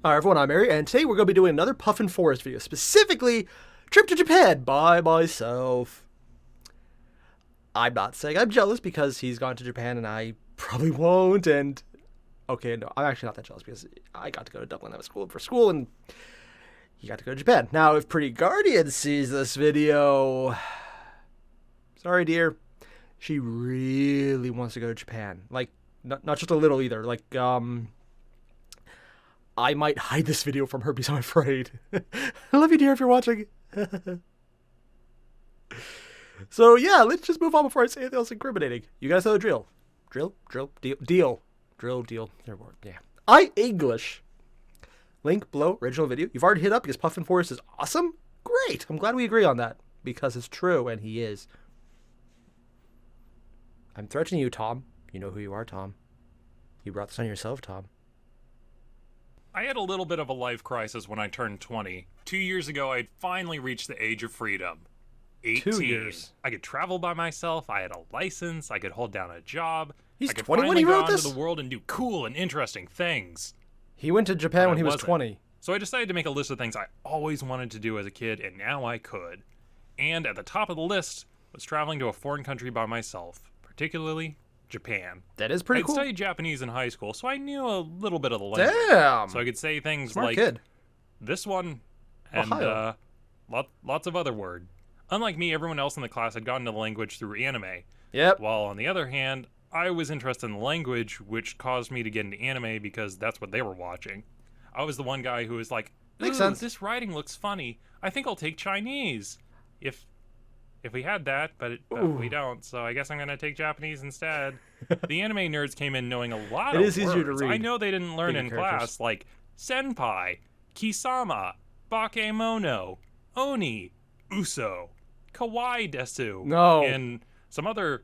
Hi everyone, I'm Airier, and today we're going to be doing another Puffin Forest video, specifically trip to Japan by myself. I'm not saying I'm jealous because he's gone to Japan and I probably won't, and okay, no, I'm actually not that jealous because I got to go to Dublin for school, and he got to go to Japan. Now, if Pretty Guardian sees this video, sorry dear, she really wants to go to Japan. Like, not just a little either, like, I might hide this video from her because I'm afraid. I love you, dear, if you're watching. So, yeah, let's just move on before I say anything else incriminating. You guys know the drill. Drill, deal. Drill, deal. Yeah. English. Link below, original video. You've already hit up because Puffin Forest is awesome? Great. I'm glad we agree on that because it's true, and he is. I'm threatening you, Tom. You know who you are, Tom. You brought this on yourself, Tom. I had a little bit of a life crisis when I turned 20. 2 years ago, I had finally reached the age of freedom. 18. 2 years. I could travel by myself. I had a license. I could hold down a job. He's I could 20 when finally he wrote go this? into the world and do cool and interesting things. He went to Japan But when I he was wasn't. 20. So I decided to make a list of things I always wanted to do as a kid, and now I could. And at the top of the list was traveling to a foreign country by myself, particularly Japan. That is pretty I'd cool. studied Japanese in high school, so I knew a little bit of the language. Damn. So I could say things Smart like kid. this one and Ohio. lots of other word. Unlike me, everyone else in the class had gotten to the language through anime. Yep. While on the other hand, I was interested in the language, which caused me to get into anime because that's what they were watching. I was the one guy who was like, Makes "Ooh, sense. this writing looks funny. I think I'll take Chinese." If we had that, but we don't, so I guess I'm gonna take Japanese instead. The anime nerds came in knowing a lot It of is easier to words. read I know they didn't learn bigger in characters. class, like senpai, kisama, bakemono, oni, uso, kawaii desu, No. and some other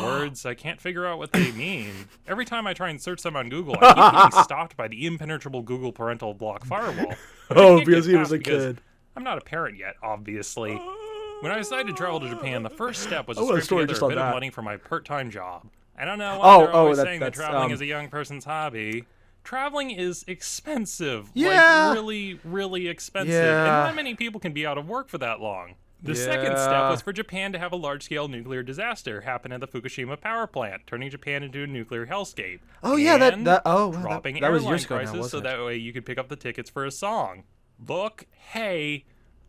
words I can't figure out what they mean. Every time I try and search them on Google, I keep getting stopped by the impenetrable Google parental block firewall. which I Oh, can't because get he was past a because kid. I'm not a parent yet, obviously. When I decided to travel to Japan, the first step was I to want a scrape story together just a on bit that. of money for my part-time job. I don't know why they're always saying that that's, traveling is a young person's hobby. Traveling is expensive. Yeah. Like, really, really expensive. Yeah. And not many people can be out of work for that long. The second step Yeah. was for Japan to have a large-scale nuclear disaster happen at the Fukushima power plant, turning Japan into a nuclear hellscape. Oh, yeah, and that dropping that was airline years ago now, prices so wasn't it? that way you could pick up the tickets for a song. Look, hey,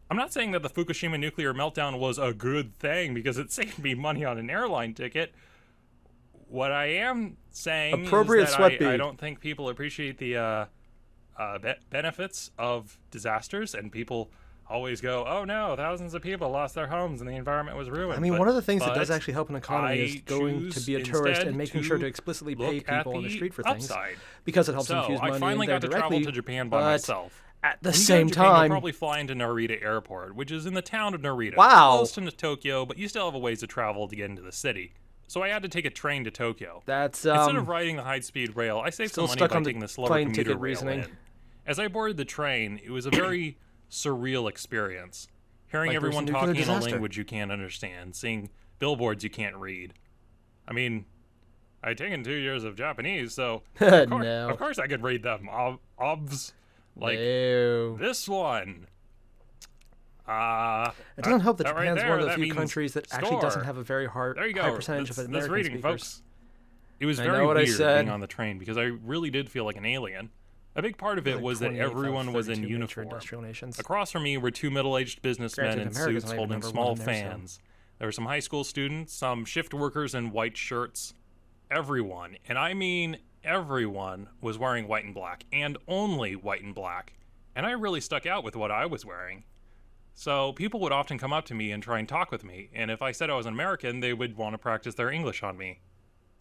I'm not saying that the Fukushima nuclear meltdown was a good thing because it saved me money on an airline ticket. What I am saying Appropriate is that sweat I bead. don't think people appreciate the benefits of disasters, and people always go, "Oh no, thousands of people lost their homes and the environment was ruined." I mean, one of the things that does actually help an I economy is going to be a tourist choose and making sure to instead explicitly to pay look at people on the the street for things upside. because it helps So infuse money I finally in there got to directly. travel to Japan by but myself. At the When you go same to Japan, time, you'll probably fly into Narita Airport, which is in the town of Narita. Wow. Close to Tokyo, but you still have a ways to travel to get into the city. So I had to take a train to Tokyo. that's Instead of riding the high-speed rail, I saved still some money stuck by on the taking the slower plane commuter ticket rail reasoning. in. As I boarded the train, it was a very surreal experience. Hearing Like there was a everyone nuclear talking in a disaster. language you can't understand, seeing billboards you can't read. I mean, I'd taken 2 years of Japanese, so No. of course I could read them. Obs. Like No. this one. It doesn't help that that right Japan's there, one of the that few means countries that actually doesn't store. have a very There you go. high percentage that's, of American that's reading, speakers. folks. It was I very know what I weird said. being on the train because I really did feel like an alien. A big part of it Like was that 28 out of everyone was in 32 major uniform. industrial nations. Across from me were two middle-aged businessmen Granted, in America's suits not even holding number small one in there, so- fans. There were some high school students, some shift workers in white shirts. Everyone, and I mean everyone, was wearing white and black, and only white and black. And I really stuck out with what I was wearing. So people would often come up to me and try and talk with me, and if I said I was an American, they would want to practice their English on me.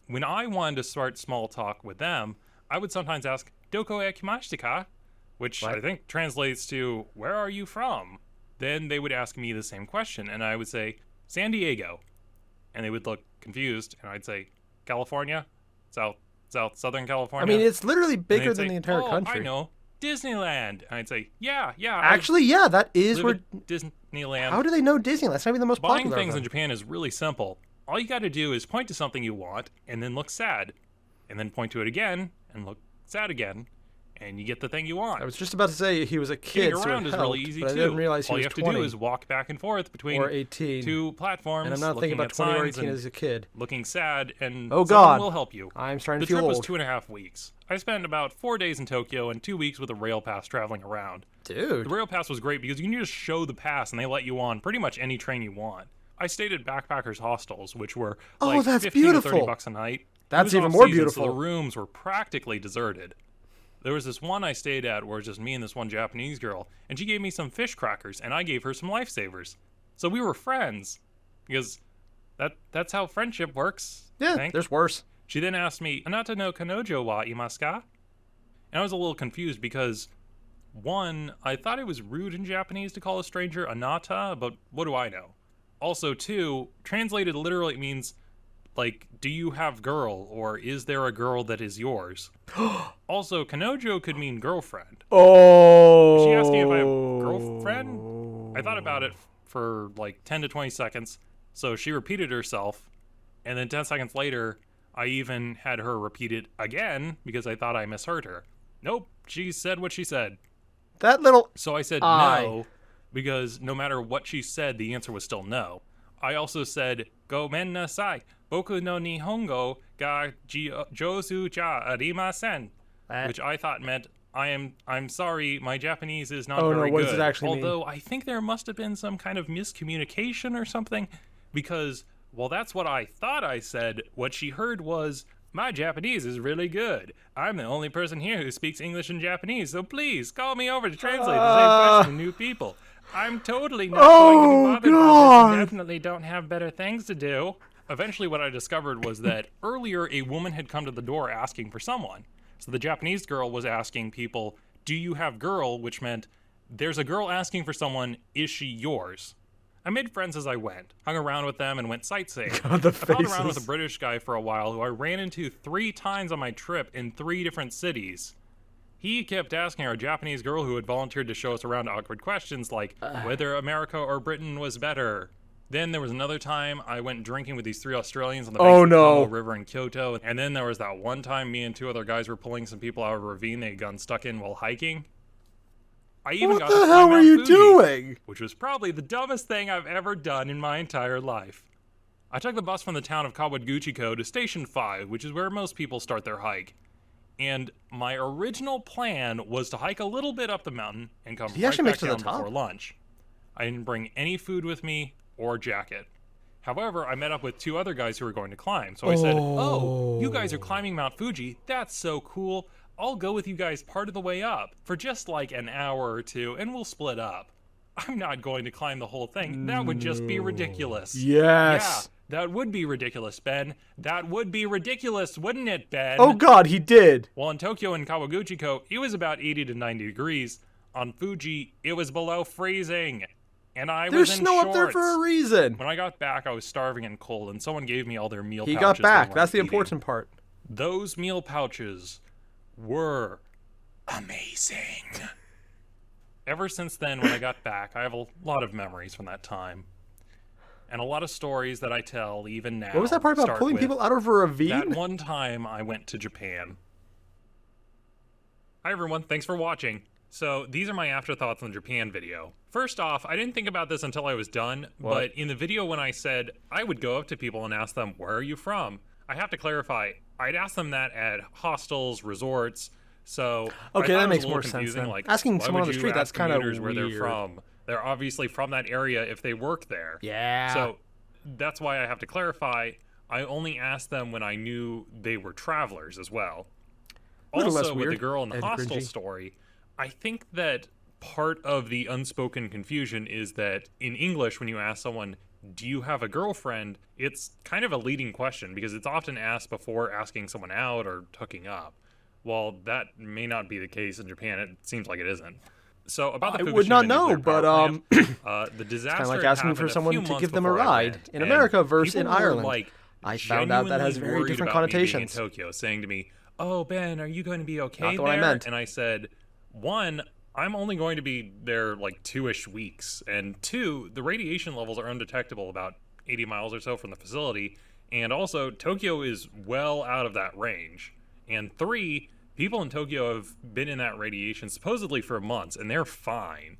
When I wanted to start small talk with them, I would sometimes ask, "Doko e kimashita ka?" Which What? I think translates to, "Where are you from?" Then they would ask me the same question, and I would say, "San Diego." And they would look confused, and I'd say, "California? Southern I California?" mean, it's literally And they'd bigger than say, the entire "Oh, country. I know, Disneyland." And I'd say, yeah. Actually, yeah, that is live where. at Disneyland. How do they know Disneyland? That's not even the most Buying popular. things of in them. Japan is really simple. All you got to do is point to something you want, and then look sad, and then point to it again, and look sad again, and you get the thing you want. I was just about to say he was a kid, Getting so around it is helped, really easy but too. I didn't realize he All was you have 20 to do is walk back and forth between or 18. two platforms. And I'm not thinking looking about at 20 or signs 18 and as a kid. looking sad, and Oh, someone God. will help you. I'm starting The to feel trip was old. 2.5 weeks. I spent about 4 days in Tokyo and 2 weeks with a rail pass traveling around. Dude. The rail pass was great because you can just show the pass and they let you on pretty much any train you want. I stayed at backpackers hostels, which were like that's 15 to 30 beautiful. bucks a night. That's It was even more off-season, beautiful. So the rooms were practically deserted. There was this one I stayed at where it was just me and this one Japanese girl, and she gave me some fish crackers, and I gave her some lifesavers. So we were friends, because that's how friendship works. I Yeah, think. there's worse. She then asked me, "Anata no kanojo wa imasu ka?" And I was a little confused because, one, I thought it was rude in Japanese to call a stranger anata, but what do I know? Also, two, translated literally it means, like, do you have girl, or is there a girl that is yours? Also, kanojo could mean girlfriend. Oh. She asked me if I have a girlfriend. I thought about it for like 10 to 20 seconds, so she repeated herself, and then 10 seconds later, I even had her repeat it again because I thought I misheard her. Nope, she said what she said. That little... So I said I. no, because no matter what she said, the answer was still no. I also said, "Gomen nasai, boku no nihongo ga jozu ja arimasen," which I thought meant, I'm sorry, my Japanese is not Oh, no, very what good. does it actually mean? Although I think there must have been some kind of miscommunication or something, because while that's what I thought I said, what she heard was, "My Japanese is really good. I'm the only person here who speaks English and Japanese, so please call me over to translate the same question to new people. I'm totally not going to be bothered by this and definitely don't have better things to do." Eventually what I discovered was that earlier a woman had come to the door asking for someone. So the Japanese girl was asking people, "Do you have girl?" which meant, there's a girl asking for someone, is she yours? I made friends as I went, hung around with them, and went sightseeing. God, the I found around with faces. a British guy for a while who I ran into 3 times on my trip in 3 different cities. He kept asking our Japanese girl who had volunteered to show us around awkward questions like whether America or Britain was better. Then there was another time I went drinking with these 3 Australians on the banks of the Congo River in Kyoto. And then there was that one time me and 2 other guys were pulling some people out of a ravine they had gotten stuck in while hiking. I even got What to the climb hell were Mount you Fuji, doing? which was probably the dumbest thing I've ever done in my entire life. I took the bus from the town of Kawaguchiko to Station 5, which is where most people start their hike. And my original plan was to hike a little bit up the mountain and come He right actually back makes it to down the top? before lunch. I didn't bring any food with me or jacket. However, I met up with 2 other guys who were going to climb. So I said, "Oh, you guys are climbing Mount Fuji. That's so cool. I'll go with you guys part of the way up for just like an hour or 2, and we'll split up. I'm not going to climb the whole thing. That would just be ridiculous." Yes. Yeah, that would be ridiculous, Ben. That would be ridiculous, wouldn't it, Ben? Oh, God, he did. Well, in Tokyo and Kawaguchiko, it was about 80 to 90 degrees. On Fuji, it was below freezing. And I was There's in snow shorts. up there for a reason. When I got back, I was starving and cold, and someone gave me all their meal He pouches. got they back. weren't That's the eating. important part. Those meal pouches were amazing. Ever since then, when I got back, I have a lot of memories from that time. And a lot of stories that I tell even now. What was that part about start pulling with people out of a ravine? that one time I went to Japan. Hi everyone, thanks for watching. So these are my afterthoughts on the Japan video. First off, I didn't think about this until I was done, but in the video when I said I would go up to people and ask them, "Where are you from?" I have to clarify, I'd ask them that at hostels, resorts, so Okay, I thought that it was makes a little more sense confusing, then. like, Asking why someone would on the you street, that's ask kinda commuters where they're weird. from? They're obviously from that area if they work there. Yeah. So that's why I have to clarify, I only asked them when I knew they were travelers as well. Little less Also, with the weird girl in the and hostel cringy. story, I think that part of the unspoken confusion is that in English, when you ask someone, "Do you have a girlfriend?" it's kind of a leading question because it's often asked before asking someone out or hooking up. While that may not be the case in Japan, it seems like it isn't. So about the I would not Fukushima know, nuclear but power plant, the disaster kind of like had asking for happened a someone few to months give them a before I ride went, in and America versus in people were, Ireland. like, I found out that has genuinely very worried different about me being connotations. in Tokyo, saying to me, "Oh, Ben, are you going to be okay Not the one I there?" meant. And I said, 1, I'm only going to be there like 2-ish weeks, and 2, the radiation levels are undetectable about 80 miles or so from the facility, and also Tokyo is well out of that range, and 3, People in Tokyo have been in that radiation supposedly for months, and they're fine.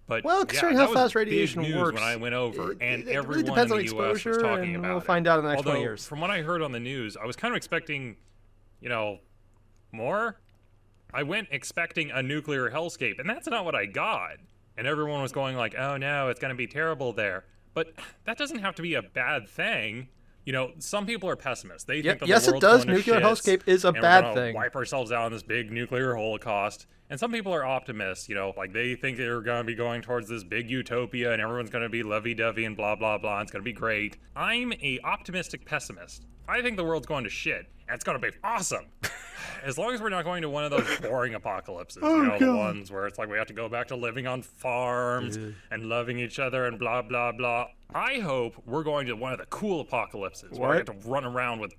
But Well, yeah, considering that how was fast radiation big news works, when I went over, and it really everyone depends in on the U.S. was exposure, talking and about we'll it. find out in the next Although, 20 years. from what I heard on the news, I was kind of expecting, more. I went expecting a nuclear hellscape, and that's not what I got. And everyone was going like, oh no, it's going to be terrible there. But that doesn't have to be a bad thing. Some people are pessimists. They think that the Yes, it world's does. going to Nuclear shit, hellscape is a and we're bad gonna thing. wipe ourselves out in this big nuclear holocaust. And some people are optimists, like they think they're going to be going towards this big utopia and everyone's going to be lovey-dovey and blah, blah, blah. It's going to be great. I'm a optimistic pessimist. I think the world's going to shit, and it's going to be awesome. As long as we're not going to one of those boring apocalypses, the ones where it's like we have to go back to living on farms and loving each other and blah, blah, blah. I hope we're going to one of the cool apocalypses where we have to run around with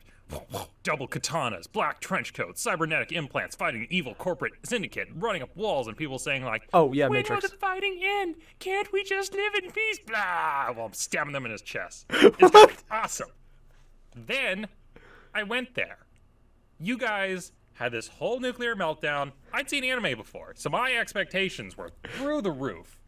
double katanas, black trench coats, cybernetic implants, fighting an evil corporate syndicate, running up walls, and people saying like, oh yeah, when Matrix. will the fighting end? Can't we just live in peace? Blah, while I'm stabbing them in his chest. It's gonna be awesome. Then I went there. You guys had this whole nuclear meltdown. I'd seen anime before, so my expectations were through the roof.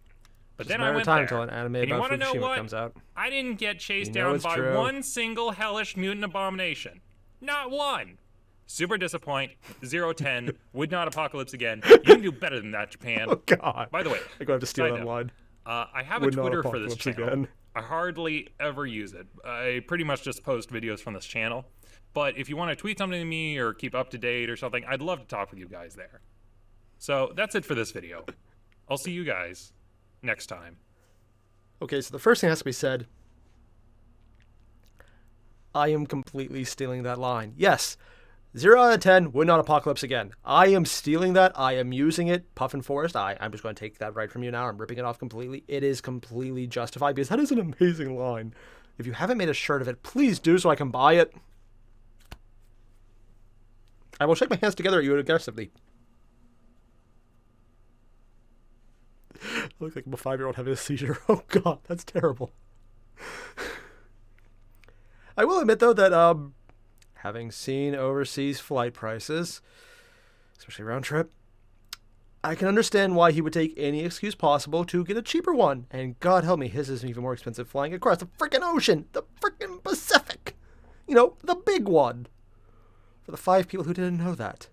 But then I went there, until an anime and you about want to know Fukushima what? comes out. I didn't get chased You know down it's by true. one single hellish mutant abomination. Not one. Super disappoint. 0-10. Would not apocalypse again. You can do better than that, Japan. Oh God. By the way, I'm gonna have to steal side that note, line. I have a Would not Twitter for this apocalypse channel. again. I hardly ever use it. I pretty much just post videos from this channel. But if you want to tweet something to me or keep up to date or something, I'd love to talk with you guys there. So that's it for this video. I'll see you guys next time. Okay, so the first thing that has to be said, I am completely stealing that line. Yes, 0 out of 10, would not apocalypse again. I am stealing that. I am using it. Puffin Forest, I'm just going to take that right from you now. I'm ripping it off completely. It is completely justified because that is an amazing line. If you haven't made a shirt of it, please do so I can buy it. I will shake my hands together at you aggressively. I look like I'm a 5-year-old having a seizure. Oh God, that's terrible. I will admit though that having seen overseas flight prices, especially round trip, I can understand why he would take any excuse possible to get a cheaper one. And God help me, his is even more expensive flying across the freaking ocean, the freaking Pacific. The big one. For the 5 people who didn't know that.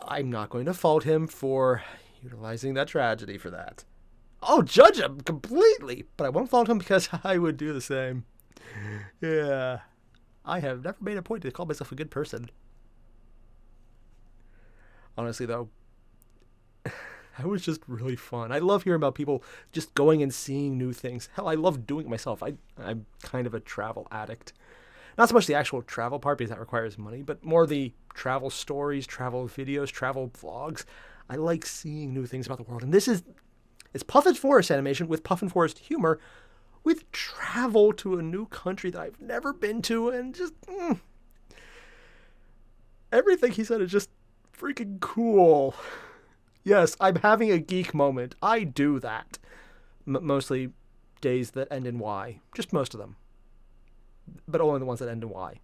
I'm not going to fault him for utilizing that tragedy for that. I'll judge him completely, but I won't fault him because I would do the same. Yeah. I have never made a point to call myself a good person. Honestly, though, that was just really fun. I love hearing about people just going and seeing new things. Hell, I love doing it myself. I'm kind of a travel addict. Not so much the actual travel part because that requires money, but more the travel stories, travel videos, travel vlogs. I like seeing new things about the world. And it's Puffin Forest animation with Puffin Forest humor with travel to a new country that I've never been to and just... Everything he said is just freaking cool. Yes, I'm having a geek moment. I do that. Mostly days that end in Y. Just most of them. But only the ones that end in Y.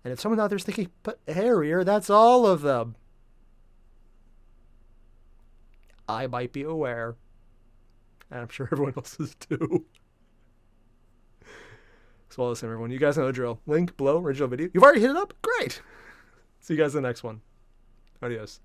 And if someone out there's thinking, but Airier, that's all of them. I might be aware. And I'm sure everyone else is too. So listen, everyone, you guys know the drill. Link below, original video. You've already hit it up? Great. See you guys in the next one. Adios.